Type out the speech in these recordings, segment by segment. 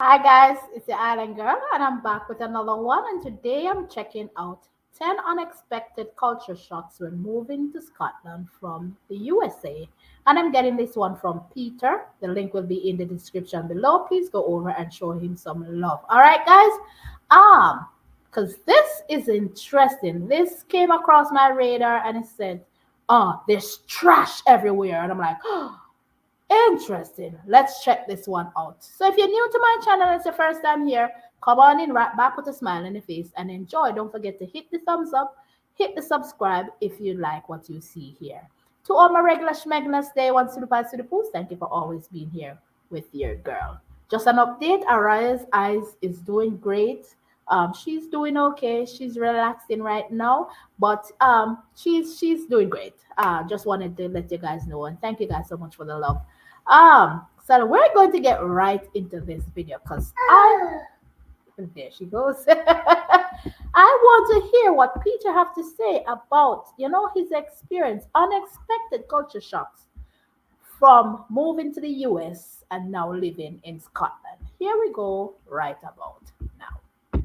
Hi guys, it's the Island Girl, and I'm back with another one. And today I'm checking out 10 unexpected culture shocks when moving to Scotland from the USA. And I'm getting this one from Peter. The link will be in the description below. Please go over and show him some love. All right, guys. Because this is interesting. This came across my radar, and it said, "Oh, there's trash everywhere," and I'm like, "Oh." Interesting. Let's check this one out. So if you're new to my channel and it's your first time here, come on in right back with a smile on the face and enjoy. Don't forget to hit the thumbs up, hit the subscribe if you like what you see here. To all my regular schmegness, day one to the past to the post, thank you for always being here with your girl. Just an update, Araya's eyes is doing great. She's doing okay. She's relaxing right now, but she's doing great. Just wanted to let you guys know, and thank you guys so much for the love. So we're going to get right into this video because there she goes. I want to hear what Peter have to say about his experience, unexpected culture shocks from moving to the US and now living in Scotland. Here we go, right about now.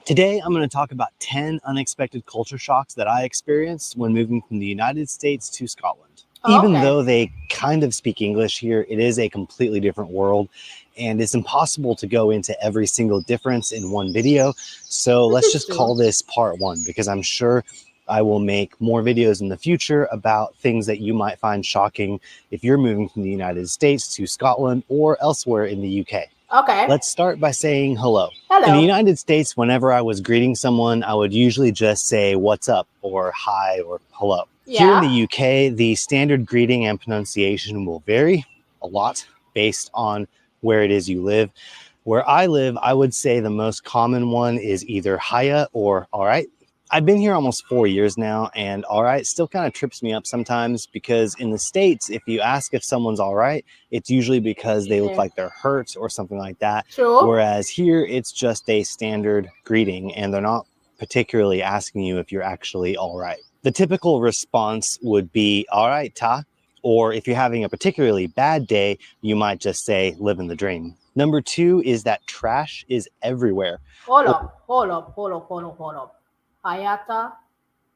Today, I'm going to talk about 10 unexpected culture shocks that I experienced when moving from the United States to Scotland. Even though they kind of speak English here, it is a completely different world, and it's impossible to go into every single difference in one video. So let's just call this part one, because I'm sure I will make more videos in the future about things that you might find shocking if you're moving from the United States to Scotland or elsewhere in the UK. Okay. Let's start by saying hello. Hello. In the United States, whenever I was greeting someone, I would usually just say what's up or hi or hello. Yeah. Here in the UK, the standard greeting and pronunciation will vary a lot based on where it is you live. Where I live, I would say the most common one is either hiya or all right. I've been here almost 4 years now, and all right still kind of trips me up sometimes, because in the States, if you ask if someone's all right, it's usually because they look like they're hurt or something like that. True. Whereas here, it's just a standard greeting, and they're not particularly asking you if you're actually all right. The typical response would be, all right, ta. Or if you're having a particularly bad day, you might just say, living the dream. Number two is that trash is everywhere. Hold up. Hayata.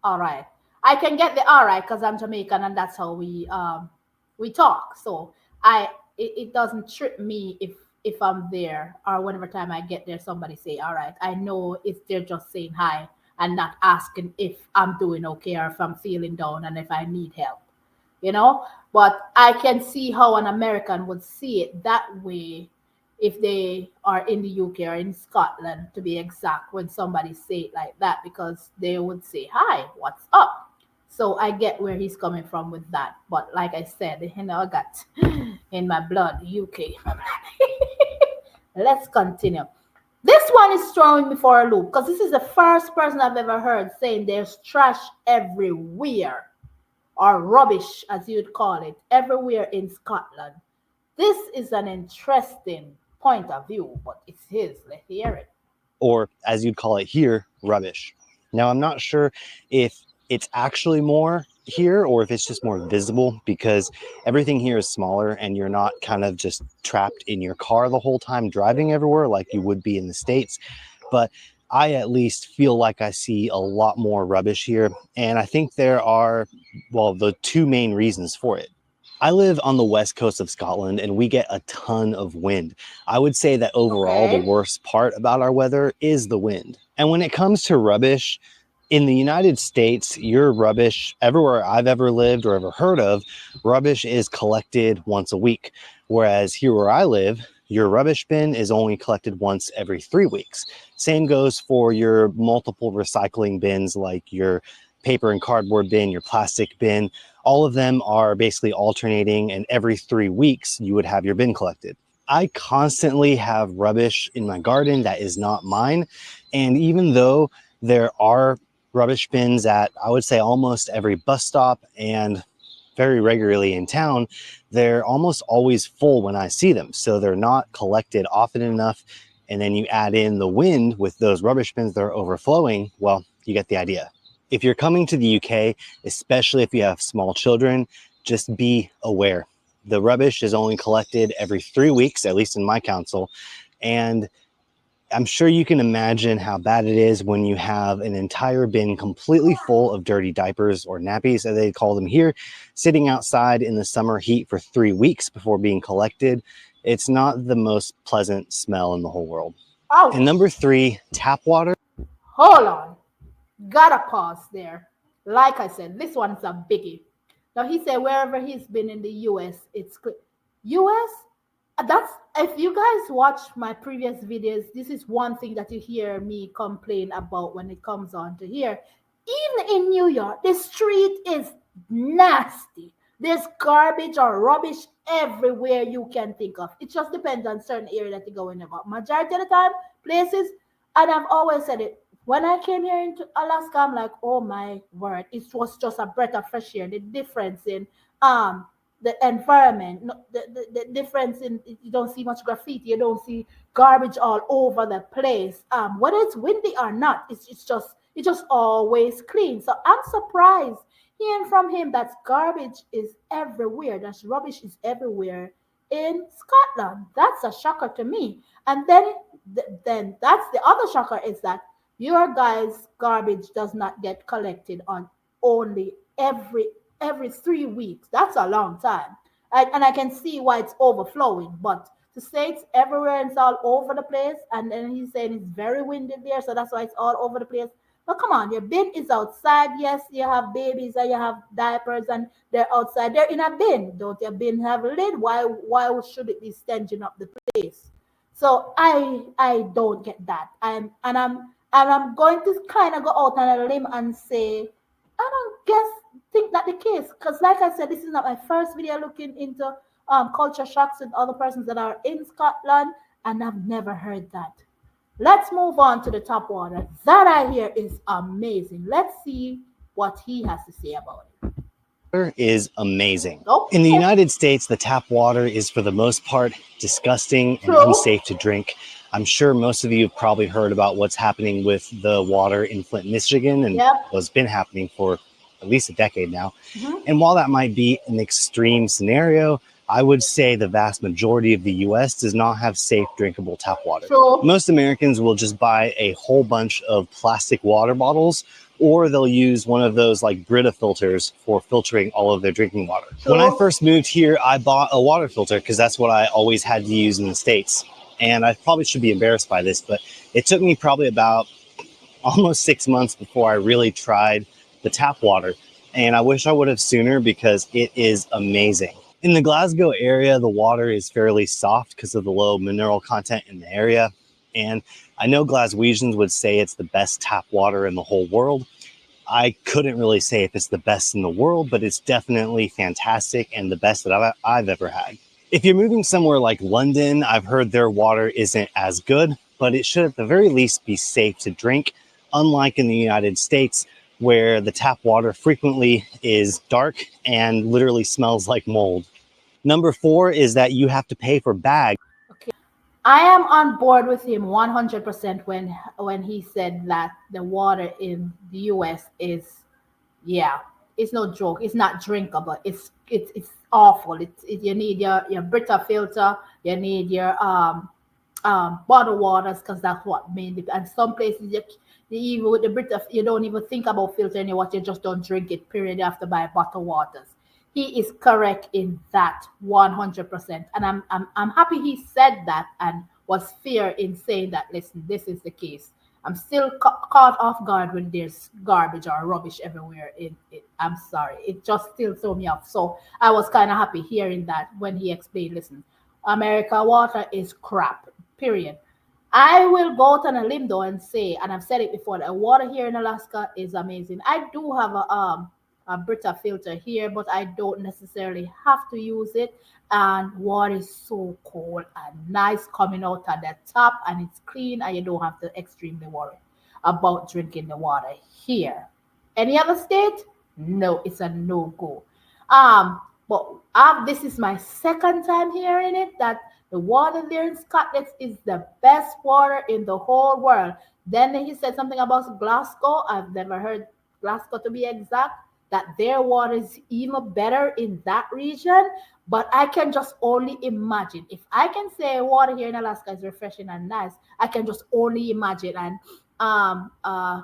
All right. I can get the all right because I'm Jamaican and that's how we talk. So it doesn't trip me if I'm there or whenever time I get there somebody say all right. I know if they're just saying hi and not asking if I'm doing okay or if I'm feeling down and if I need help. But I can see how an American would see it that way if they are in the UK or in Scotland, to be exact, when somebody say it like that, because they would say, "Hi, what's up?" So I get where he's coming from with that. But like I said, I got in my blood, UK. Let's continue. This one is throwing me for a loop because this is the first person I've ever heard saying there's trash everywhere, or rubbish, as you'd call it, everywhere in Scotland. This is an interesting point of view, but it's his. Let's hear it. Or, as you'd call it here, rubbish. Now, I'm not sure if it's actually more here or if it's just more visible, because everything here is smaller and you're not kind of just trapped in your car the whole time driving everywhere like you would be in the States. But I at least feel like I see a lot more rubbish here. And I think there are, well, the two main reasons for it. I live on the west coast of Scotland and we get a ton of wind. I would say that overall the worst part about our weather is the wind. And when it comes to rubbish, in the United States, your rubbish, everywhere I've ever lived or ever heard of, rubbish is collected once a week. Whereas here where I live, your rubbish bin is only collected once every 3 weeks. Same goes for your multiple recycling bins, like your paper and cardboard bin, your plastic bin. All of them are basically alternating, and every 3 weeks you would have your bin collected. I constantly have rubbish in my garden that is not mine. And even though there are rubbish bins at, I would say, almost every bus stop and very regularly in town, they're almost always full when I see them. So they're not collected often enough. And then you add in the wind with those rubbish bins that are overflowing, well, you get the idea. If you're coming to the UK, especially if you have small children, just be aware. The rubbish is only collected every 3 weeks, at least in my council. And I'm sure you can imagine how bad it is when you have an entire bin completely full of dirty diapers, or nappies as they call them here, sitting outside in the summer heat for 3 weeks before being collected. It's not the most pleasant smell in the whole world. And number Ouch. 3, tap water. Hold on. Gotta pause there. Like I said, this one's a biggie. Now he said wherever he's been in the US, it's clean. US? That's if you guys watch my previous videos, this is one thing that you hear me complain about when it comes on to here. Even in New York, the street is nasty. There's garbage or rubbish everywhere you can think of. It just depends on certain area that you go in about. Majority of the time, places, and I've always said it. When I came here into Alaska, I'm like, oh my word, it was just a breath of fresh air. The difference in the environment, the difference in you don't see much graffiti, you don't see garbage all over the place. Whether it's windy or not, it's just always clean. So I'm surprised hearing from him that garbage is everywhere, that rubbish is everywhere in Scotland. That's a shocker to me. And then that's the other shocker is that your guys' garbage does not get collected on only every 3 weeks. That's a long time. And I can see why it's overflowing. But to say it's everywhere and it's all over the place, and then he's saying it's very windy there, so that's why it's all over the place. But come on, your bin is outside. Yes, you have babies and you have diapers and they're outside. They're in a bin. Don't your bin have a lid? Why should it be stenching up the place? So I don't get that. I'm going to kind of go out on a limb and say I don't think that the case because like I said, this is not my first video looking into culture shocks with other persons that are in Scotland, and I've never heard that. Let's move on to the top water. That I hear is amazing. Let's see what he has to say about it. Is amazing. Okay. In the United States, the tap water is for the most part disgusting and True. unsafe to drink. I'm sure most of you have probably heard about what's happening with the water in Flint, Michigan, and Yep. what's been happening for at least a decade now. Mm-hmm. And while that might be an extreme scenario, I would say the vast majority of the US does not have safe drinkable tap water. True. Most Americans will just buy a whole bunch of plastic water bottles, or they'll use one of those like Brita filters for filtering all of their drinking water. True. When I first moved here, I bought a water filter because that's what I always had to use in the States. And I probably should be embarrassed by this, but it took me probably about almost 6 months before I really tried the tap water. And I wish I would have sooner because it is amazing. In the Glasgow area, the water is fairly soft because of the low mineral content in the area. And I know Glaswegians would say it's the best tap water in the whole world. I couldn't really say if it's the best in the world, but it's definitely fantastic and the best that I've ever had. If you're moving somewhere like London, I've heard their water isn't as good, but it should at the very least be safe to drink, unlike in the United States, where the tap water frequently is dark and literally smells like mold. Number 4 is that you have to pay for bags. Okay. I am on board with him 100% when he said that the water in the US is yeah, it's no joke. It's not drinkable. It's awful. You need your Brita filter. You need your bottled waters because that's what mainly. And some places you even with the Brita you don't even think about filtering your water. You just don't drink it. Period. You have to buy bottled waters. He is correct in that 100%, and I'm happy he said that and was fair in saying that. Listen, this is the case. I'm still caught off guard when there's garbage or rubbish everywhere. I'm sorry, it just still threw me off. So I was kind of happy hearing that when he explained. Listen, America water is crap. Period. I will go out on a limb though and say, and I've said it before, that water here in Alaska is amazing. I do have a Brita filter here, but I don't necessarily have to use it. And water is so cold and nice coming out at the top, and it's clean, and you don't have to extremely worry about drinking the water here. Any other state? No, it's a no go. But this is my second time hearing it that the water there in Scotland is the best water in the whole world. Then he said something about Glasgow. I've never heard Glasgow to be exact. that their water is even better in that region. But I can just only imagine. If I can say water here in Alaska is refreshing and nice, I can just only imagine. And um, uh,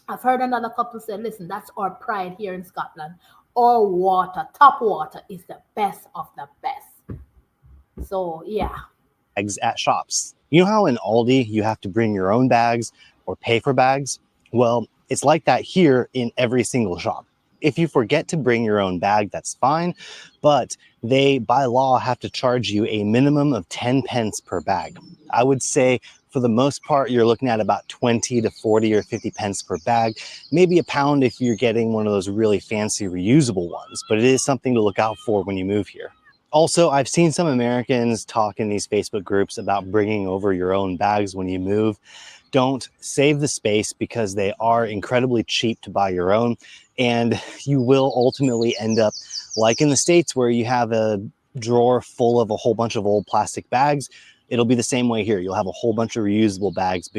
I've heard another couple say, listen, that's our pride here in Scotland. Our water, top water, is the best of the best. So, yeah. Bags at shops. You know how in Aldi you have to bring your own bags or pay for bags? Well, it's like that here in every single shop. If you forget to bring your own bag, that's fine, but they by law have to charge you a minimum of 10 pence per bag. I would say for the most part, you're looking at about 20 to 40 or 50 pence per bag, maybe a pound if you're getting one of those really fancy reusable ones, but it is something to look out for when you move here. Also, I've seen some Americans talk in these Facebook groups about bringing over your own bags when you move. Don't save the space because they are incredibly cheap to buy your own, and you will ultimately end up like in the States where you have a drawer full of a whole bunch of old plastic bags. It'll be the same way here. You'll have a whole bunch of reusable bags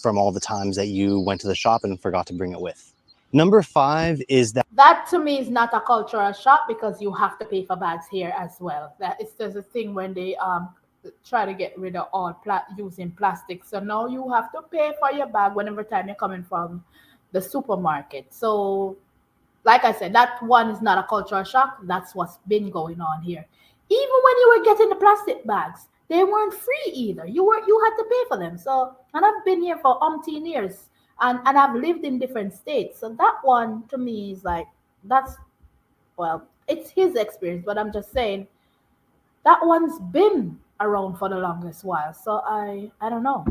from all the times that you went to the shop and forgot to bring it with. Number 5 is that That to me is not a cultural shock because you have to pay for bags here as well. That is there's a thing when they try to get rid of all using plastic. So now you have to pay for your bag whenever time you're coming from the supermarket. So like I said, that one is not a cultural shock. That's what's been going on here. Even when you were getting the plastic bags, they weren't free either. You had to pay for them. So and I've been here for umpteen years and I've lived in different states. So that one to me is like that's well, it's his experience, but I'm just saying that one's been around for the longest while. So I don't know.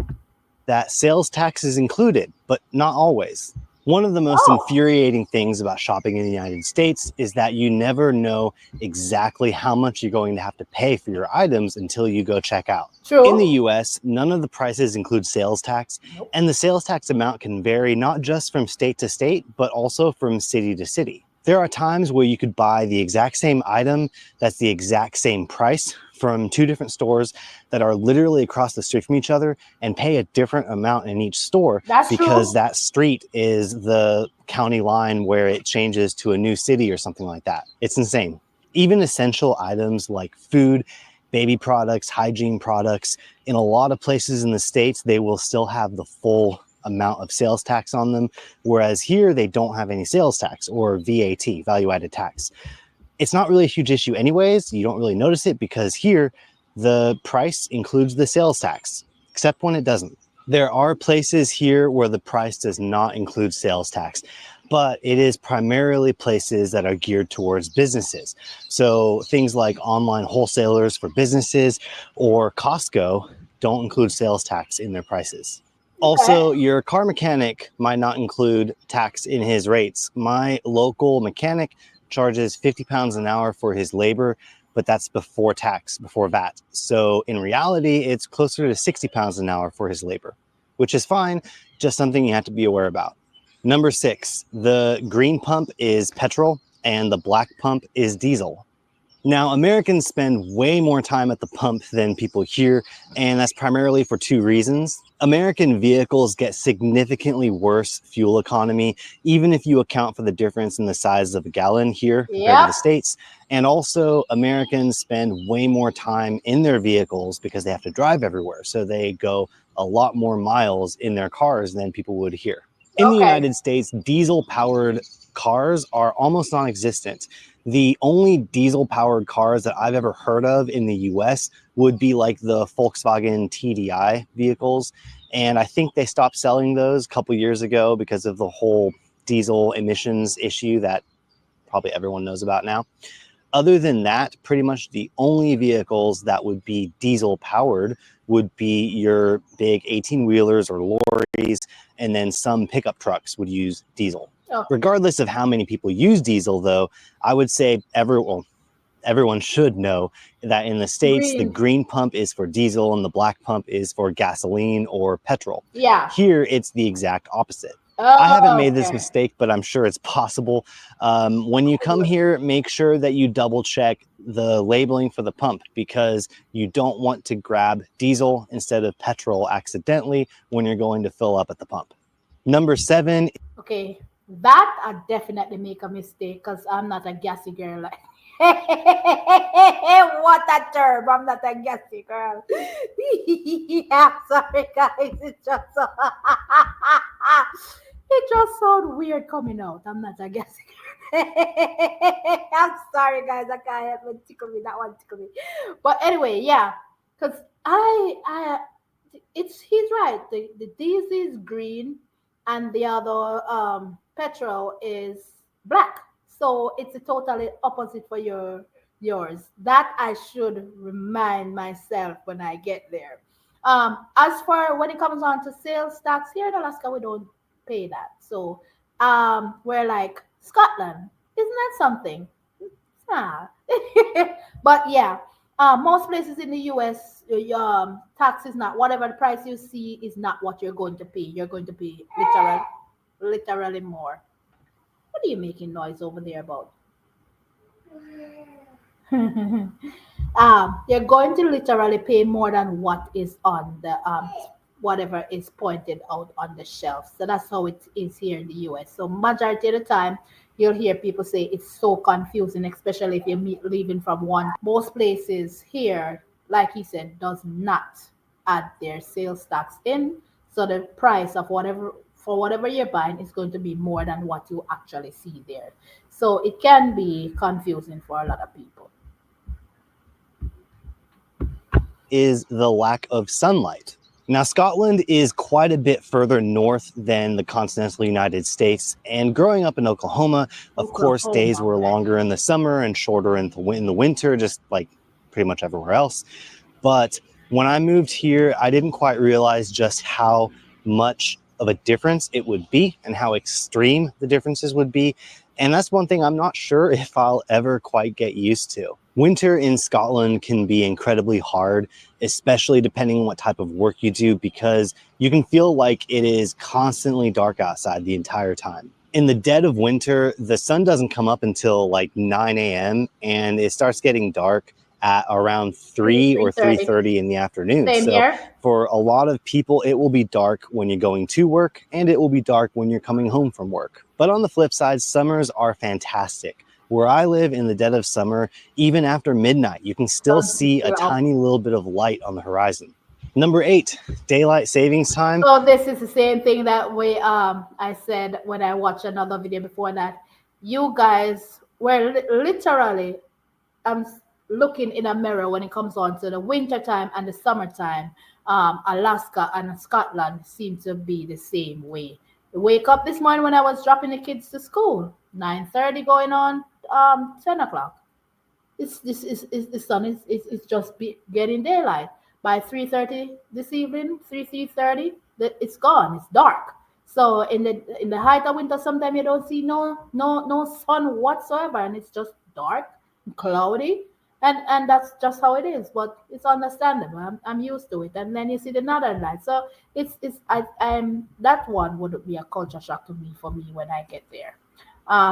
sales tax is included, but not always. One of the most Oh, infuriating things about shopping in the United States is that you never know exactly how much you're going to have to pay for your items until you go check out. In the true. US, none of the prices include sales tax, Nope. and the sales tax amount can vary not just from state to state, but also from city to city. There are times where you could buy the exact same item that's the exact same price from two different stores that are literally across the street from each other and pay a different amount in each store That's because true. that street is the county line where it changes to a new city or something like that. It's insane. Even essential items like food, baby products, hygiene products, in a lot of places in the States, they will still have the full amount of sales tax on them, whereas here they don't have any sales tax or VAT, value added tax. It's not really a huge issue anyways. You don't really notice it because here the price includes the sales tax, except when it doesn't. There are places here where the price does not include sales tax, but it is primarily places that are geared towards businesses. So things like online wholesalers for businesses or Costco don't include sales tax in their prices. Okay. Also, your car mechanic might not include tax in his rates. My local mechanic charges 50 pounds an hour for his labor, but that's before tax, before VAT. So in reality, it's closer to 60 pounds an hour for his labor, which is fine, just something you have to be aware about. Number 6, the green pump is petrol and the black pump is diesel. Now, Americans spend way more time at the pump than people here, and that's primarily for two reasons. American vehicles get significantly worse fuel economy, even if you account for the difference in the size of a gallon here compared to Yep. the States. And also, Americans spend way more time in their vehicles because they have to drive everywhere. So they go a lot more miles in their cars than people would here. In the Okay. United States, diesel powered cars are almost non existent. The only diesel powered cars that I've ever heard of in the US would be like the Volkswagen TDI vehicles. And I think they stopped selling those a couple years ago because of the whole diesel emissions issue that probably everyone knows about now. Other than that, pretty much the only vehicles that would be diesel powered would be your big 18 wheelers or lorries, and then some pickup trucks would use diesel. Okay. Regardless of how many people use diesel, though, I would say everyone should know that in the States, the Green. green pump is for diesel and the black pump is for gasoline or petrol. Yeah. Here, it's the exact opposite. I haven't Oh, made this okay. mistake, but I'm sure it's possible. When you come here, make sure that you double check the labeling for the pump because you don't want to grab diesel instead of petrol accidentally when you're going to fill up at the pump. Number 7. Okay. That I definitely make a mistake because I'm not a gassy girl. Like, what a term! I'm not a gassy girl. I'm sorry, guys. It just sounds weird coming out. I'm not a gassy girl. I'm sorry, guys. I can't help it. Tickle me. That one tickle me. But anyway, yeah, because it's he's right. The diesel is green and the other petrol is black. So it's a totally opposite for yours. That I should remind myself when I get there. As for when it comes on to sales tax here in Alaska, we don't pay that. So we're like Scotland. Isn't that something? Ah. But yeah, most places in the US, tax is not whatever the price you see is not what you're going to pay. You're going to pay literally more. What are you making noise over there about? You're going to literally pay more than what is on the whatever is pointed out on the shelf. So that's how it is here in the US. So majority of the time, you'll hear people say it's so confusing, especially if you're leaving from one. Most places here, like he said, does not add their sales tax in. So the price of whatever for whatever you're buying is going to be more than what you actually see there. So it can be confusing for a lot of people. Is the lack of sunlight. Now, Scotland is quite a bit further north than the continental United States, and growing up in Oklahoma, of course, days were longer in the summer and shorter in the winter, just like pretty much everywhere else. But when I moved here, I didn't quite realize just how much of a difference it would be and how extreme the differences would be. And that's one thing I'm not sure if I'll ever quite get used to. Winter in Scotland can be incredibly hard, especially depending on what type of work you do, because you can feel like it is constantly dark outside the entire time. In the dead of winter, the sun doesn't come up until like 9 a.m. and it starts getting dark at around 3 or 3:30 in the afternoon. Same So here. for a lot of people, it will be dark when you're going to work and it will be dark when you're coming home from work. But on the flip side, summers are fantastic. Where I live in the dead of summer, even after midnight, you can still see a tiny little bit of light on the horizon. Number 8, daylight savings time. So this is the same thing that we I said when I watched another video before that. You guys were literally looking in a mirror when it comes on to the winter time and the summertime. Alaska and Scotland seem to be the same way. I wake up this morning when I was dropping the kids to school, 9:30 going on 10 o'clock. It's the sun is just getting daylight. By 3:30 this evening, 3:30, it's gone. It's dark. So in the height of winter, sometimes you don't see no sun whatsoever, and it's just dark, cloudy, and that's just how it is. But it's understandable. I'm used to it. And then you see the northern light. So I'm that one would be a culture shock to me for me when I get there.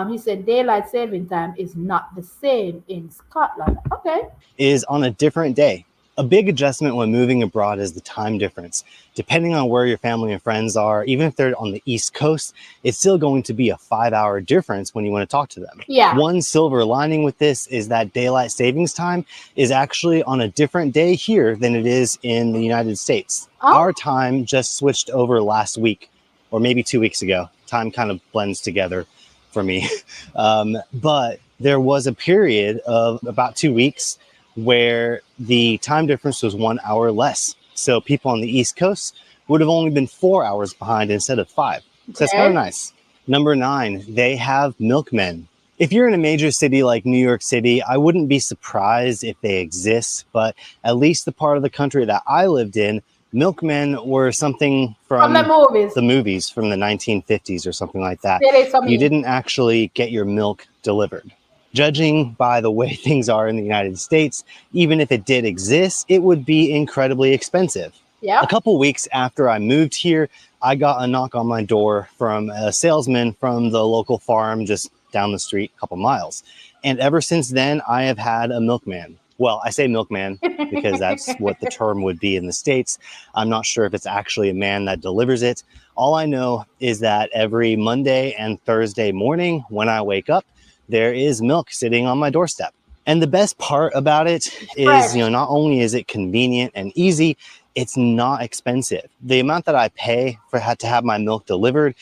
He said daylight saving time is not the same in Scotland. Okay. Is on a different day. A big adjustment when moving abroad is the time difference. Depending on where your family and friends are, even if they're on the East Coast, it's still going to be a 5-hour difference when you want to talk to them. Yeah. One silver lining with this is that daylight savings time is actually on a different day here than it is in the United States. Oh. Our time just switched over last week, or maybe 2 weeks ago. Time kind of blends together for me. But there was a period of about 2 weeks where the time difference was 1 hour less. So people on the East Coast would have only been 4 hours behind instead of 5. So that's kind of nice. Number 9, they have milkmen. If you're in a major city like New York City, I wouldn't be surprised if they exist, but at least the part of the country that I lived in, milkmen were something from the movies from the 1950s or something like that. You didn't actually get your milk delivered. Judging by the way things are in the United States, even if it did exist, it would be incredibly expensive. Yeah. A couple weeks after I moved here, I got a knock on my door from a salesman from the local farm just down the street, a couple miles. And ever since then, I have had a milkman. Well, I say milkman because that's what the term would be in the States. I'm not sure if it's actually a man that delivers it. All I know is that every Monday and Thursday morning when I wake up, there is milk sitting on my doorstep. And the best part about it is, Fresh. not only is it convenient and easy, it's not expensive. The amount that I pay for to have my milk delivered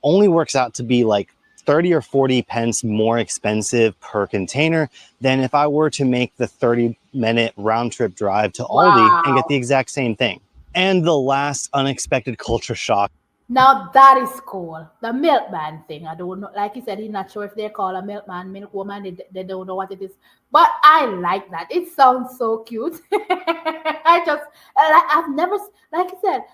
only works out to be like 30 or 40 pence more expensive per container than if I were to make the 30-minute round trip drive to Aldi and get the Wow. exact same thing. And the last unexpected culture shock. Now that is cool. The milkman thing. I don't know. Like he said, he's not sure if they call a milkman, milkwoman. They don't know what it is. But I like that. It sounds so cute. I just, I've never, like I said,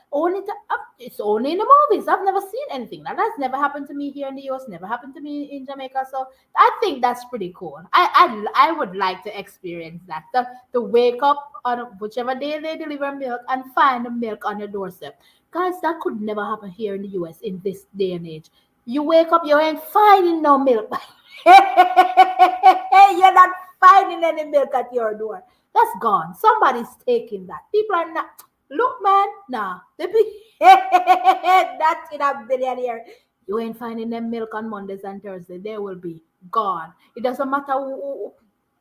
it's only in the movies. I've never seen anything. That has never happened to me here in the US, never happened to me in Jamaica. So I think that's pretty cool. I would like to experience that. To wake up on whichever day they deliver milk and find the milk on your doorstep. Guys, that could never happen here in the US in this day and age. You wake up, you ain't finding no milk. You're not finding any milk at your door. That's gone. Somebody's taking that. People are not. Look, man, nah. That's in a billionaire. You ain't finding them milk on Mondays and Thursdays. They will be gone. It doesn't matter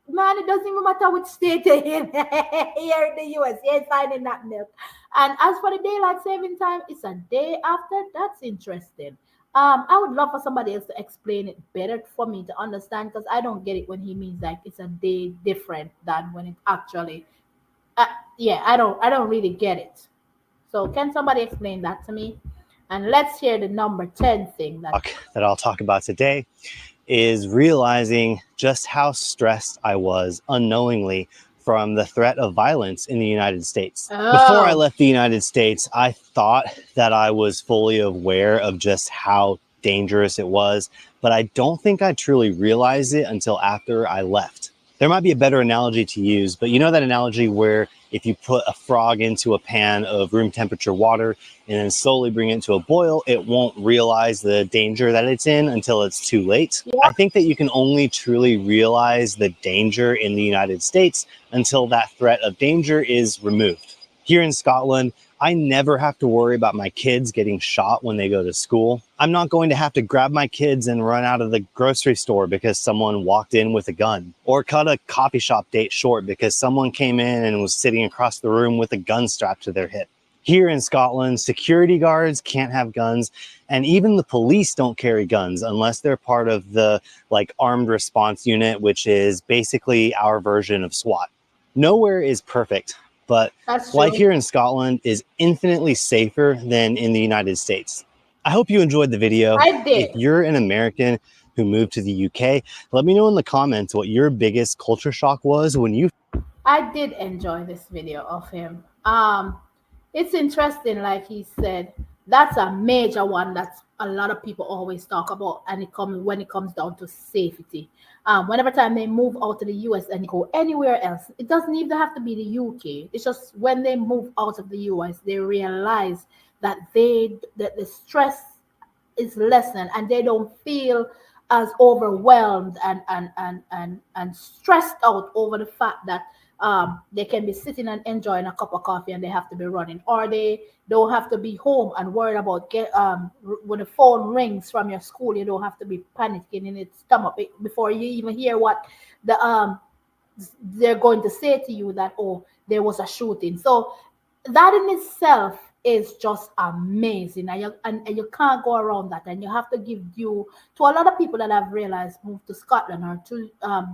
man, it doesn't even matter which state you're in here in the US. You ain't finding that milk. And as for the daylight saving time, it's a day after. That's interesting. I would love for somebody else to explain it better for me to understand because I don't get it when he means like it's a day different than when it actually. Uh, yeah, I don't really get it. So can somebody explain that to me? And let's hear the number 10 thing That I'll talk about today is realizing just how stressed I was unknowingly from the threat of violence in the United States. Before I Oh, left the United States, I thought that I was fully aware of just how dangerous it was, but I don't think I truly realized it until after I left. There might be a better analogy to use, but you know that analogy where if you put a frog into a pan of room temperature water and then slowly bring it to a boil, it won't realize the danger that it's in until it's too late. yeah. I think that you can only truly realize the danger in the United States until that threat of danger is removed. Here in Scotland, I never have to worry about my kids getting shot when they go to school. I'm not going to have to grab my kids and run out of the grocery store because someone walked in with a gun, or cut a coffee shop date short because someone came in and was sitting across the room with a gun strapped to their hip. Here in Scotland, security guards can't have guns, and even the police don't carry guns unless they're part of the armed response unit, which is basically our version of SWAT. Nowhere is perfect, but That's life true. here in Scotland is infinitely safer than in the United States. I hope you enjoyed the video. I If did. you're an American who moved to the UK, let me know in the comments what your biggest culture shock was when you. I did enjoy this video of him. It's interesting, like he said, that's a major one that a lot of people always talk about, and it comes down to safety. Whenever time they move out of the US and go anywhere else, it doesn't even have to be the UK. It's just when they move out of the US, they realize that the stress is lessened and they don't feel as overwhelmed and stressed out over the fact that they can be sitting and enjoying a cup of coffee and they have to be running, or they don't have to be home and worried about when the phone rings from your school. You don't have to be panicking in its stomach before you even hear what the they're going to say to you that, oh, there was a shooting. So that in itself is just amazing, and you can't go around that, and you have to give due to a lot of people that have realized move to Scotland or to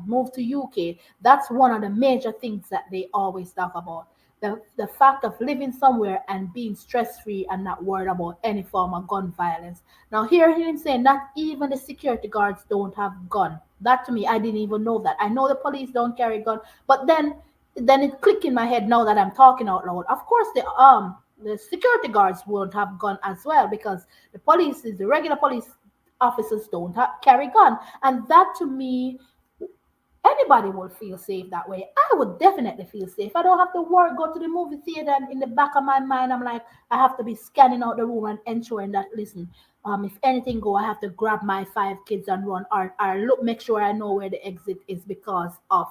move to UK. That's one of the major things that they always talk about, the fact of living somewhere and being stress free and not worried about any form of gun violence. Now hear him saying that even the security guards don't have gun. That to me, I didn't even know that. I know the police don't carry gun, but then it clicked in my head now that I'm talking out loud. Of course, the security guards won't have gun as well because the regular police officers don't carry gun, and that to me, anybody would feel safe that way. I would definitely feel safe. I don't have to worry, go to the movie theater, and in the back of my mind, I'm like, I have to be scanning out the room and ensuring that, listen, if anything go, I have to grab my 5 kids and run, or look, make sure I know where the exit is because of.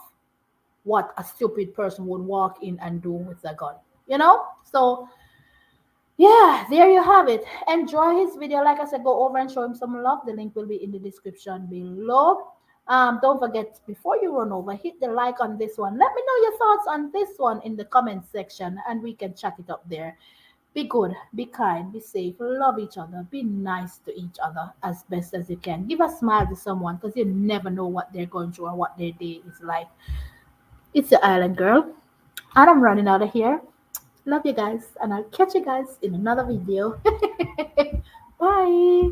what a stupid person would walk in and do with a gun, you know? So yeah, there you have it. Enjoy his video. Like I said, go over and show him some love. The link will be in the description below. Don't forget, before you run over, hit the like on this one. Let me know your thoughts on this one in the comment section and we can chat it up there. Be good, be kind, be safe, love each other, be nice to each other as best as you can. Give a smile to someone because you never know what they're going through or what their day is like. It's the Island Girl, and I'm running out of here. Love you guys, and I'll catch you guys in another video. Bye.